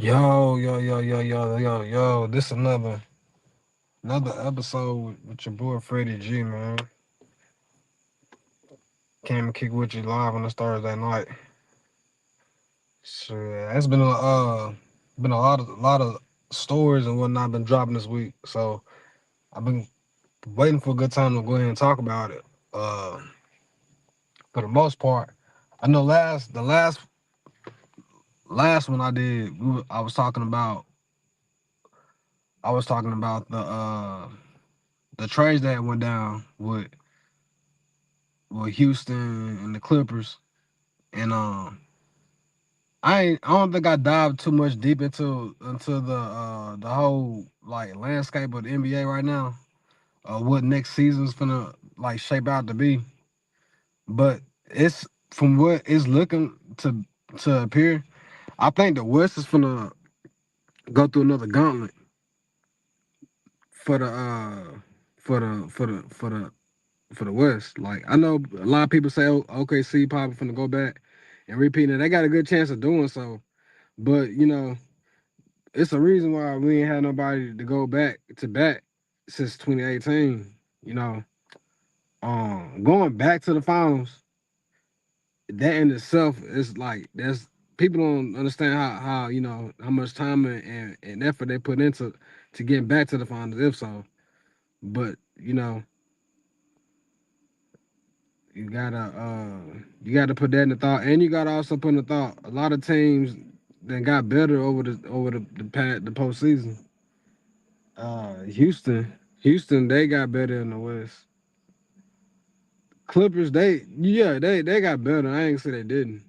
Yo. This another episode with your boy Freddie G, man. Came and kick with you live on this Thursday night. Sure, it's been a lot of stories and whatnot been dropping this week. So I've been waiting for a good time to go ahead and talk about it. Uh, for the most part, I know the last one I did, I was talking about the trades that went down with Houston and the Clippers. And I don't think I dived too much deep into the whole like landscape of the NBA right now. What next season's gonna like shape out to be. But it's from what it's looking to appear, I think the West is gonna go through another gauntlet for the for the West. Like I know a lot of people say OKC probably finna go back and repeat it. They got a good chance of doing so. But it's a reason why we ain't had nobody to go back to back since 2018. You know, going back to the finals, that in itself is like that's people don't understand how how much time and effort they put into to getting back to the finals. If so, but you gotta put that in the thought, and you gotta also put in the thought a lot of teams that got better over the postseason. Houston, they got better in the West. Clippers, they got better. I ain't say they didn't.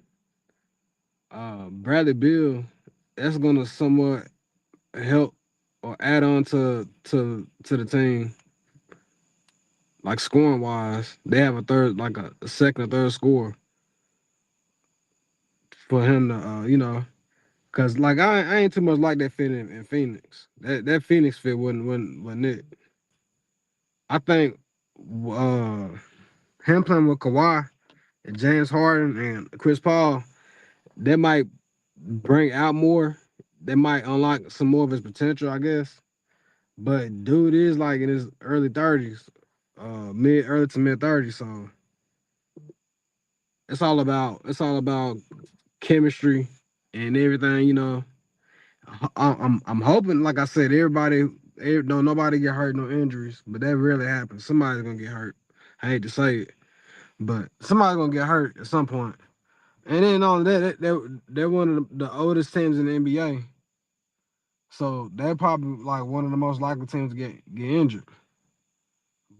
Bradley Beal, that's gonna somewhat help or add on to the team, like scoring wise. They have a third, like a second or third scorer for him to, cause like I ain't too much like that fit in Phoenix. That Phoenix fit wasn't it. I think uh him playing with Kawhi and James Harden and Chris Paul, that might bring out more. That might unlock some more of his potential, I guess. But dude is like in his early 30s, early to mid 30s. So it's all about chemistry and everything. I'm hoping, like I said, don't nobody get hurt, no injuries, but that really happens. Somebody's gonna get hurt. I hate to say it, but somebody's gonna get hurt at some point. And then on that, they're one of the oldest teams in the NBA. So they're probably like one of the most likely teams to get injured.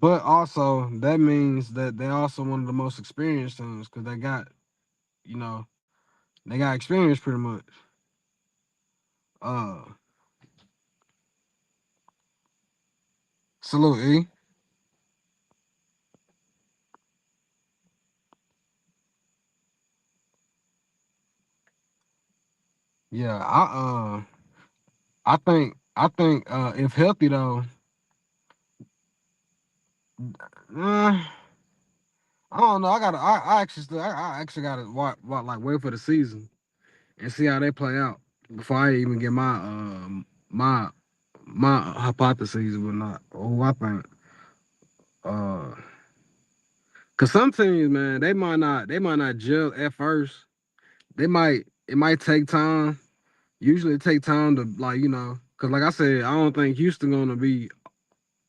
But also that means that they're also one of the most experienced teams because you know, they got experience pretty much. Uh Salute E. Yeah, I think if healthy though, uh, I don't know. I actually gotta wait for the season and see how they play out before I even get my my hypotheses or not, or who I think. Uh, cause some teams, man, they might not gel at first. It might take time. Usually it take time to cause like I said, I don't think Houston gonna be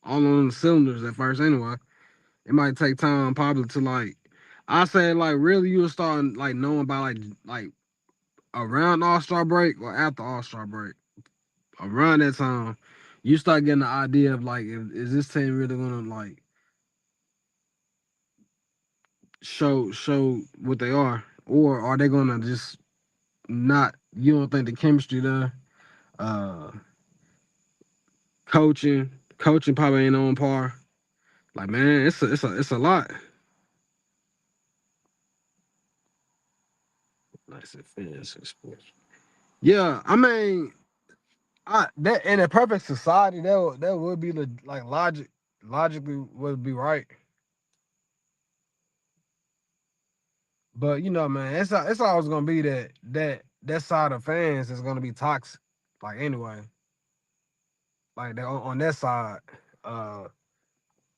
all on the cylinders at first anyway. It might take time probably to I say like really you'll start like knowing about like around All-Star break or after All-Star break. Around that time, you start getting the idea of like, is this team really gonna like show what they are, or are they gonna just not? You don't think the chemistry there, uh, coaching probably ain't on par. Like man, it's a lot. Nice and finish sports. Yeah, I mean, that in a perfect society, that would be like logically would be right. But man, it's always gonna be that side of fans that's gonna be toxic. Like anyway, like they on that side, uh,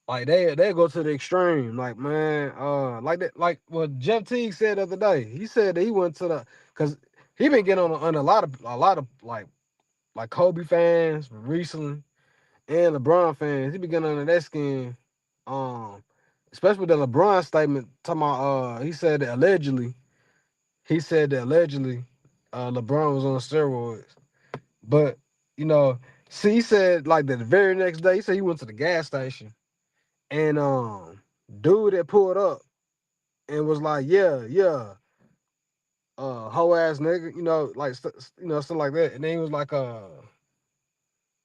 like they go to the extreme. Like man, like that, like what Jeff Teague said the other day. He said that he went to the because he been getting on a lot of like Kobe fans recently and LeBron fans. He been getting under that skin. Um, especially the LeBron statement talking about he said that allegedly. He said that allegedly LeBron was on steroids. But, you know, see, he said like the very next day, he said he went to the gas station and dude that pulled up and was like, yeah, yeah, hoe ass nigga, you know, like something like that. And then he was like,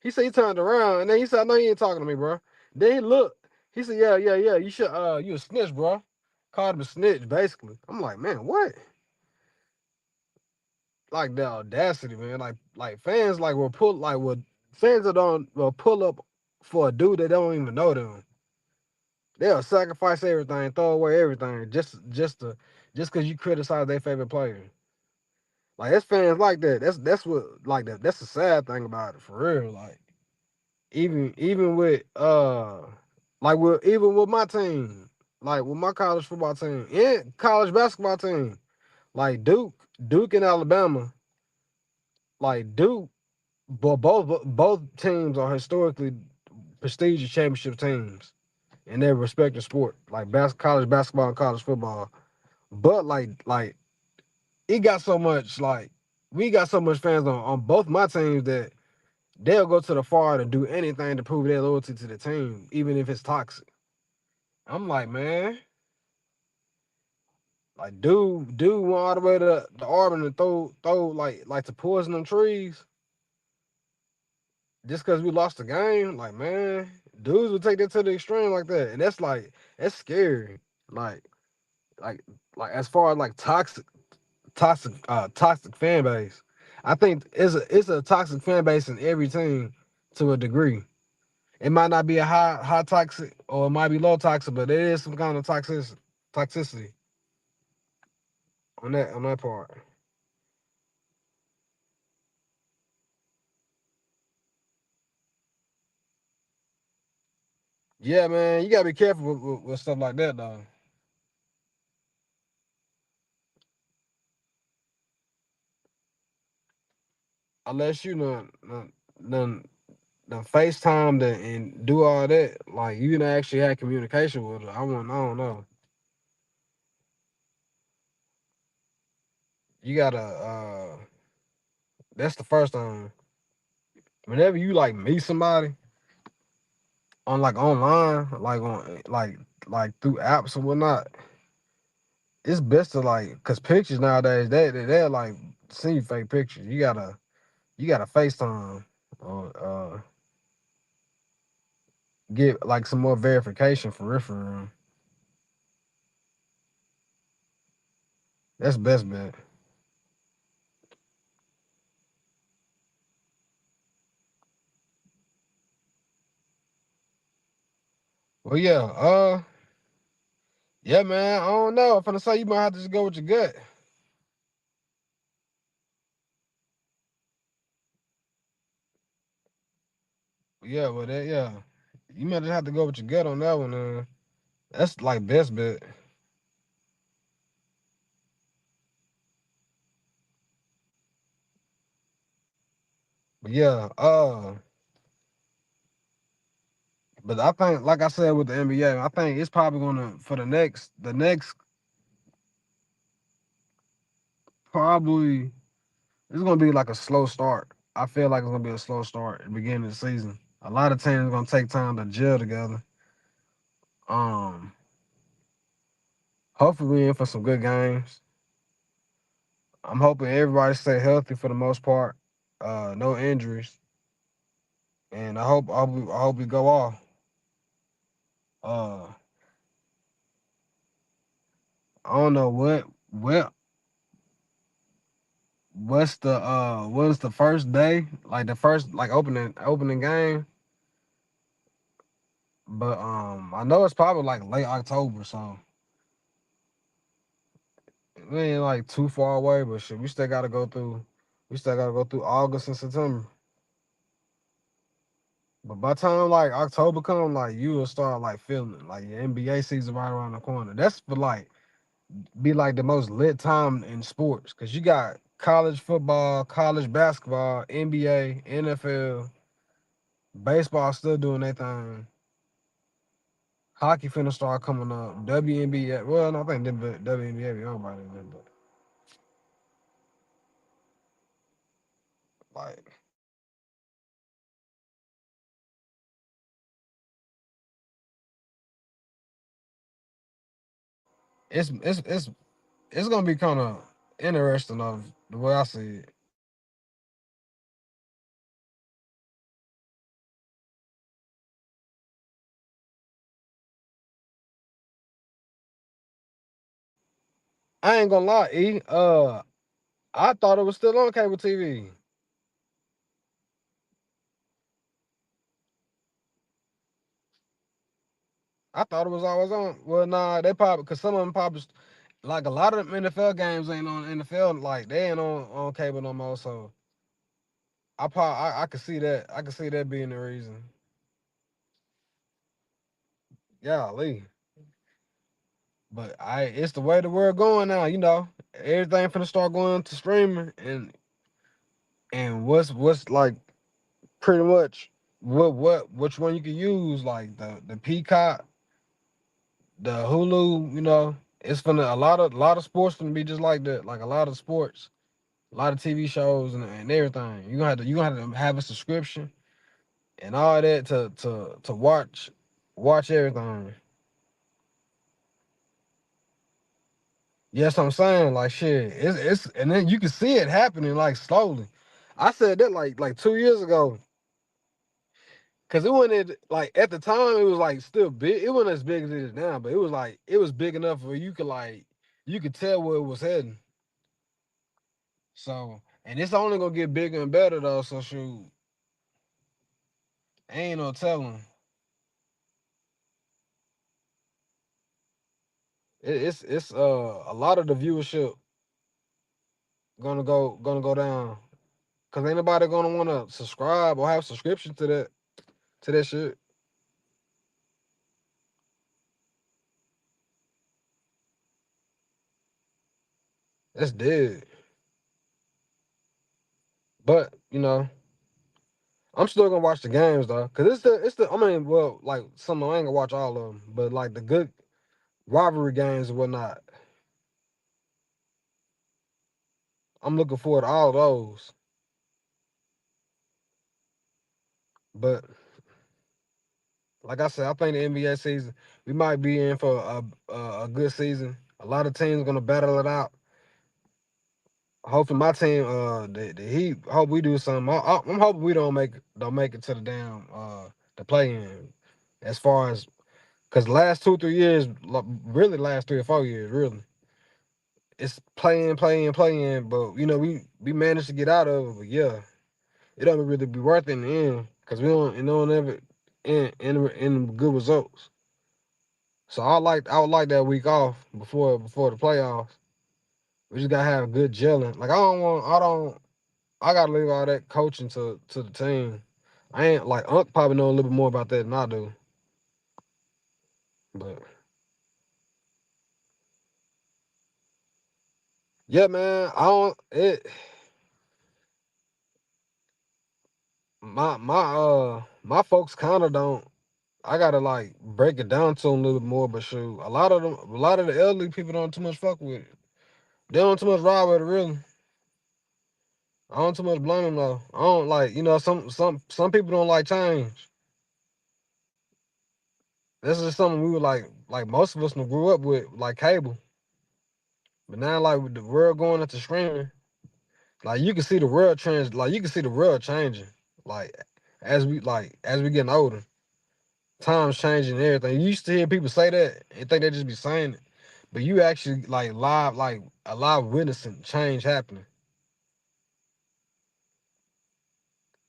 he said he turned around and then he said, I know you ain't talking to me, bro. Then he looked, he said, yeah, yeah, yeah, you should you a snitch, bro. Called him a snitch, basically. I'm like, man, what? Like the audacity, man. Like fans will fans that don't will pull up for a dude that don't even know them. They'll sacrifice everything, throw away everything, just cause you criticize their favorite player. Like it's fans like that. That's what like that. That's the sad thing about it, for real. Like even with even with my team, like with my college football team and college basketball team, like Duke and Alabama, like Duke. But both teams are historically prestigious championship teams in their respective sport, like college basketball and college football. But like it got so much like we got so much fans on both my teams that they'll go to the far to do anything to prove their loyalty to the team, even if it's toxic. I'm like, man, like dude went all the way to the Auburn and throw like to poison them trees just because we lost the game, like man, dudes would take that to the extreme like that, and that's scary. Like, like, like as far as like toxic fan base, I think it's a toxic fan base in every team to a degree. It might not be a high toxic or it might be low toxic, but there is some kind of toxicity on that part. Yeah, man, you gotta be careful with stuff like that though. Unless you done the FaceTime and do all that, like you can actually have communication with her. I don't know. You gotta that's the first time. Whenever you like meet somebody on like online, like on like through apps or whatnot, it's best to like cause pictures nowadays they're like send you fake pictures. You gotta FaceTime or get like some more verification for real for real. That's best bet. Well yeah, yeah, man. I don't know. I'm finna say you might have to just go with your gut. Yeah, well, yeah, you might just have to go with your gut on that one. That's like best bet. But yeah, but I think, like I said with the NBA, I think it's probably gonna for the next probably it's gonna be like a slow start. I feel like it's gonna be a slow start at the beginning of the season. A lot of teams are gonna take time to gel together. Um, hopefully we in for some good games. I'm hoping everybody stay healthy for the most part. No injuries, and I hope we go off. Uh, I don't know what's the first day like the first like opening game, but I know it's probably like late October, so we ain't like too far away. But shit, we still got to go through. We still gotta go through August and September. But by the time like October come, like you will start like feeling it. Like your NBA season right around the corner. That's for like be like the most lit time in sports. Cause you got college football, college basketball, NBA, NFL, baseball still doing their thing. Hockey finna start coming up. WNBA. Well, no, I think WNBA be on by then, but like it's it's it's it's gonna be kind of interesting of the way I see it. I ain't gonna lie, E. I thought it was still on cable TV. I thought it was always on. Well, nah, they probably because some of them probably like a lot of them NFL games ain't on NFL. Like they ain't on cable no more. So I could see that. I could see that being the reason. Yeah, Lee. But it's the way the world going now. You know, everything finna start going to streaming, and what's like pretty much which one you can use like the Peacock, the Hulu. You know, it's finna a lot of sports finna be just like that. Like a lot of sports, a lot of TV shows and everything. You gonna have a subscription and all that to watch everything. Yes, I'm saying like shit. It's and then you can see it happening like slowly. I said that like 2 years ago. Cause it wasn't like at the time it was like still big. It wasn't as big as it is now, but it was like it was big enough where you could tell where it was heading. So and it's only gonna get bigger and better though. So shoot, ain't no telling. It's a lot of the viewership gonna go down. Cause ain't nobody gonna wanna subscribe or have subscription to that shit. That's dead. But you know, I'm still gonna watch the games though. Cause it's the I mean, well, like some I ain't gonna watch all of them, but like the good rivalry games and whatnot. I'm looking forward to all those. But like I said, I think the NBA season we might be in for a good season. A lot of teams gonna battle it out. Hopefully, my team, the Heat, hope we do something. I'm hoping we don't make it to the damn the play in. As far as because last 2 3 years, really last 3 or 4 years, really, it's playing. But you know we managed to get out of it. But yeah, it don't really be worth it in the end because we don't it don't ever in good results. So I would like that week off before the playoffs. We just gotta have good gelling. Like I gotta leave all that coaching to the team. I ain't like Unc probably know a little bit more about that than I do. But yeah, man, I don't it my folks kind of don't. I gotta like break it down to them a little bit more. But shoot, a lot of the elderly people don't too much fuck with it. They don't too much ride with it really. I don't too much blame them though. I don't like some people don't like change. This is something we were like most of us done grew up with like cable. But now like with the world going into streaming, like you can see the world trends, like you can see the world changing. Like as we getting older, times changing and everything. You used to hear people say that and think they just be saying it. But you actually like a live witnessing change happening.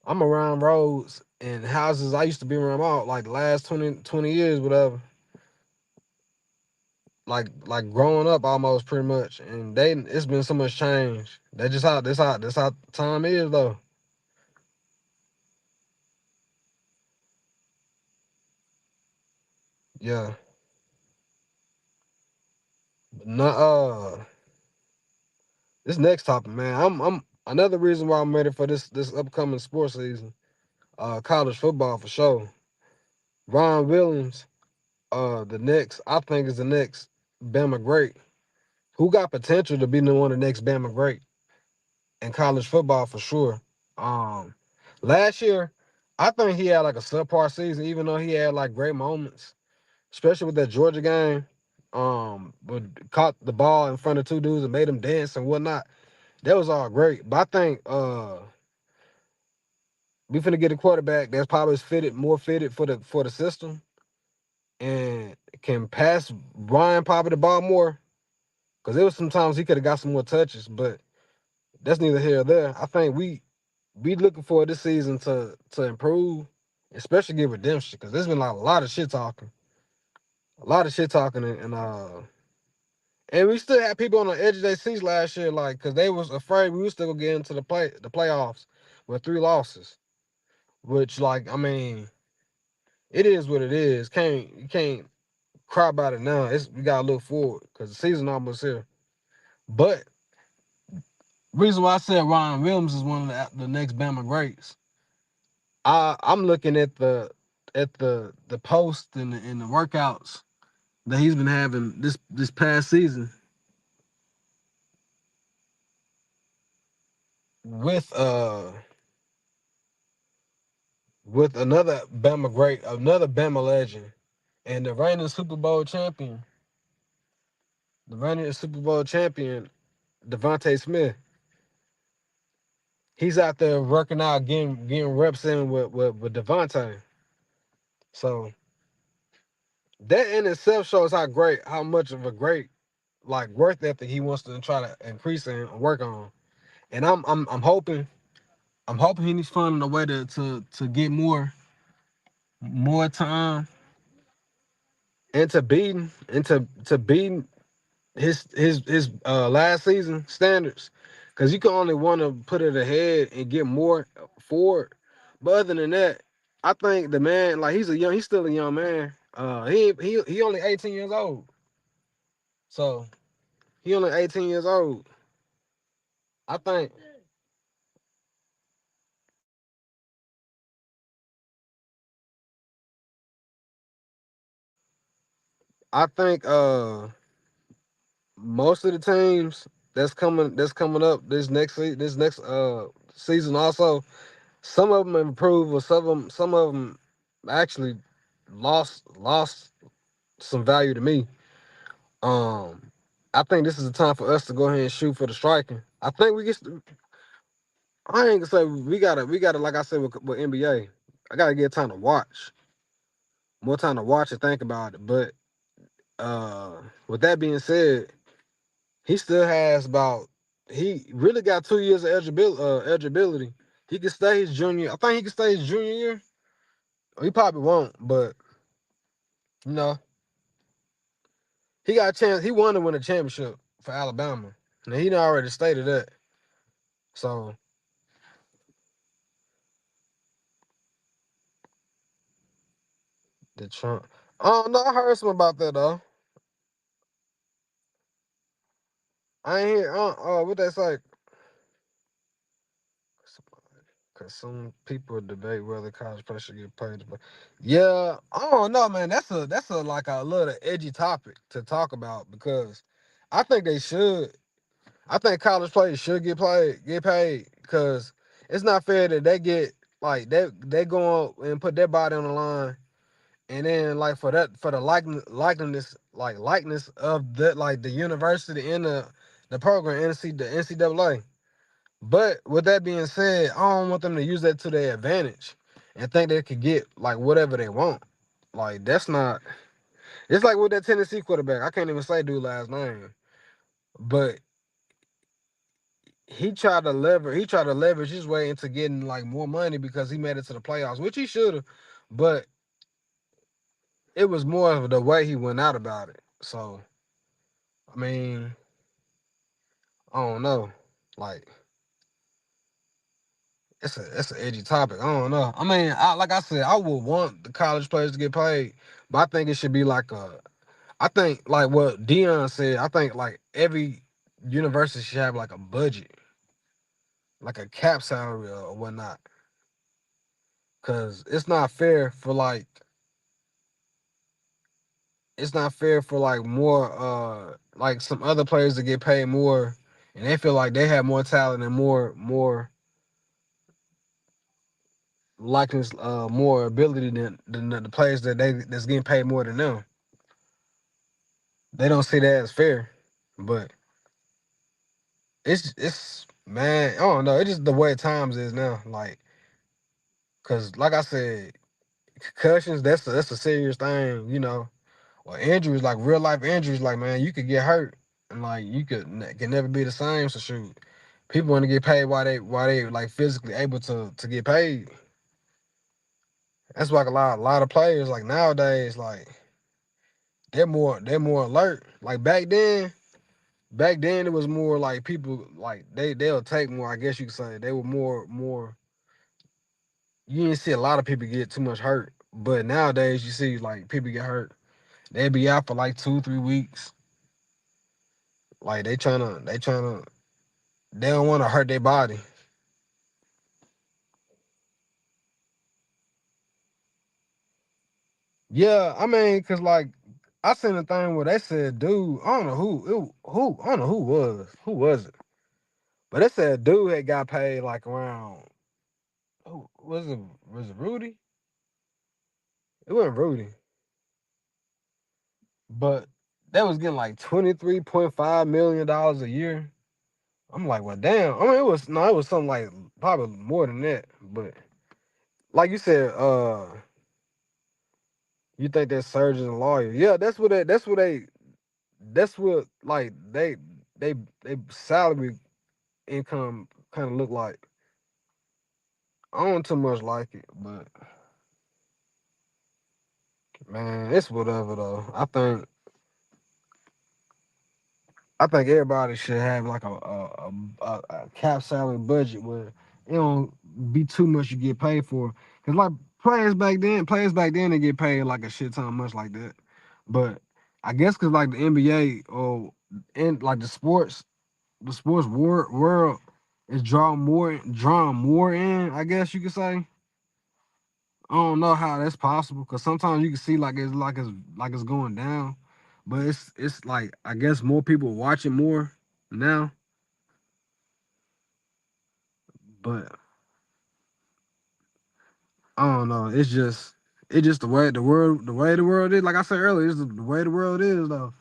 I'm around roads and houses I used to be around all like the last 20 years, whatever. like growing up almost pretty much, and it's been so much change. That's how time is though. Yeah. No, this next topic, man. I'm another reason why I'm ready for this upcoming sports season. College football for sure. Ron Williams, I think is the next Bama great. Who got potential to be one of the next Bama great in college football for sure. Um, Last year, I think he had like a subpar season, even though he had like great moments, especially with that Georgia game. But caught the ball in front of two dudes and made them dance and whatnot. That was all great. But I think we finna get a quarterback that's probably more fitted for the system and can pass Ryan probably the ball more. Cause there was sometimes he could have got some more touches, but that's neither here or there. I think we looking for this season to improve, especially get redemption. Cause there's been like a lot of shit talking, and we still had people on the edge of their seats last year, like because they was afraid we was still gonna get into the playoffs with 3 losses. Which like I mean, it is what it is. You can't cry about it now. We gotta look forward because the season almost here. But reason why I said Ryan Williams is one of the next Bama greats. I'm looking at the post and the workouts that he's been having this past season with another Bama legend, and the reigning Super Bowl champion, Devontae Smith. He's out there working out, getting reps in with Devontae. So that in itself shows how much of a great like work ethic he wants to try to increase and work on. And I'm hoping he's finding a way to get more time and to beating his last season standards. Cause you can only want to put it ahead and get more forward. But other than that, I think the man, like he's still a young man. He only 18 years old. So he only 18 years old. I think I think most of the teams that's coming up this next season also, some of them improved, but some of them actually lost some value to me. Um, I think this is the time for us to go ahead and shoot for the striking. I think I ain't gonna say we gotta like I said with NBA. I gotta get time to watch, more time to watch and think about it. But with that being said, he still has about he really got 2 years of eligibility. He can stay his junior. I think he can stay his junior year. He probably won't, but you know, he got a chance. He wanted to win a championship for Alabama. Now he done already stated that. So the Trump. Oh no, I heard something about that though. I ain't hear. What they say? Cause some people debate whether college players should get paid. But yeah, I don't know, man. That's a like a little edgy topic to talk about because I think they should. I think college players should get paid, because it's not fair that they get like they go on and put their body on the line, and then like for the likeness of the university and the program the NCAA. But with that being said, I don't want them to use that to their advantage and think they could get like whatever they want. Like that's not. It's like with that Tennessee quarterback. I can't even say dude last name, but he tried to leverage his way into getting like more money because he made it to the playoffs, which he should have. But it was more of the way he went out about it. So I mean, I don't know. Like it's an edgy topic. I don't know. I mean, like I said, I would want the college players to get paid, but I think it should be like a. I think like what Dion said. I think like every university should have like a budget, like a cap salary or whatnot, because it's not fair for like more like some other players to get paid more, and they feel like they have more talent and more likeness, more ability than the players that's getting paid more than them. They don't see that as fair, but it's man, I don't know. It's just the way times is now, like, cause like I said, concussions that's a serious thing, you know. Or injuries, like real life injuries, like man, you could get hurt and like you can never be the same. So shoot, people want to get paid while they like physically able to get paid. That's like a lot of players like nowadays, like they're more alert. Like back then it was more like people like they'll take more. I guess you could say they were more. You didn't see a lot of people get too much hurt, but nowadays you see like people get hurt. They be out for like 2 3 weeks. Like they trying to they don't want to hurt their body. Yeah, I mean, cause like I seen a thing where they said, dude, I don't know I don't know who was it, but they said dude had got paid like around who was it Rudy? It wasn't Rudy, but they was getting like $23.5 million a year. I'm like, well, damn. I mean, it was something like probably more than that, but like you said, you think they're surgeons and lawyers? Yeah, that's what like they they salary income kind of look like. I don't too much like it, but man, it's whatever though. I think everybody should have like a cap salary budget where it don't be too much you get paid for. Cause like players back then they get paid like a shit ton much like that. But I guess cause like the NBA or in like the sports world is drawn more in, I guess you could say. I don't know how that's possible because sometimes you can see like it's going down, but it's like I guess more people watching more now. But I don't know. It's just the way the world is. Like I said earlier, it's the way the world is though.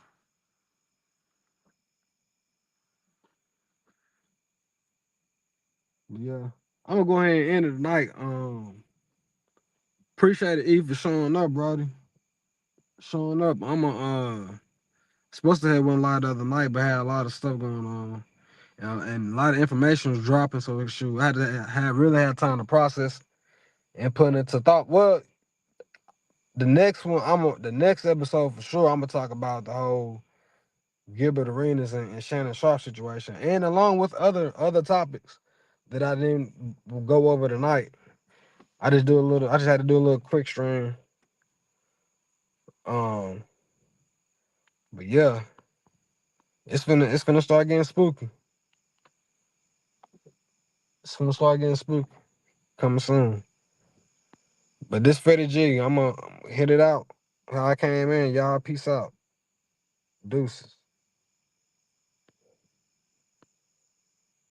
Yeah, I'm gonna go ahead and end it tonight. Appreciate it, E, for showing up, brody. Showing up. I'm supposed to have one live the other night, but had a lot of stuff going on. And a lot of information was dropping, so shoot, I had to have really had time to process and put it to thought. Well, the next episode for sure. I'm gonna talk about the whole Gilbert Arenas and Shannon Sharp situation, and along with other topics that I didn't go over tonight. I just had to do a little quick stream. Um, but yeah, it's gonna start getting spooky. It's gonna start getting spooky coming soon. But this Fetty G, I'm gonna hit it out. How I came in, y'all. Peace out. Deuces.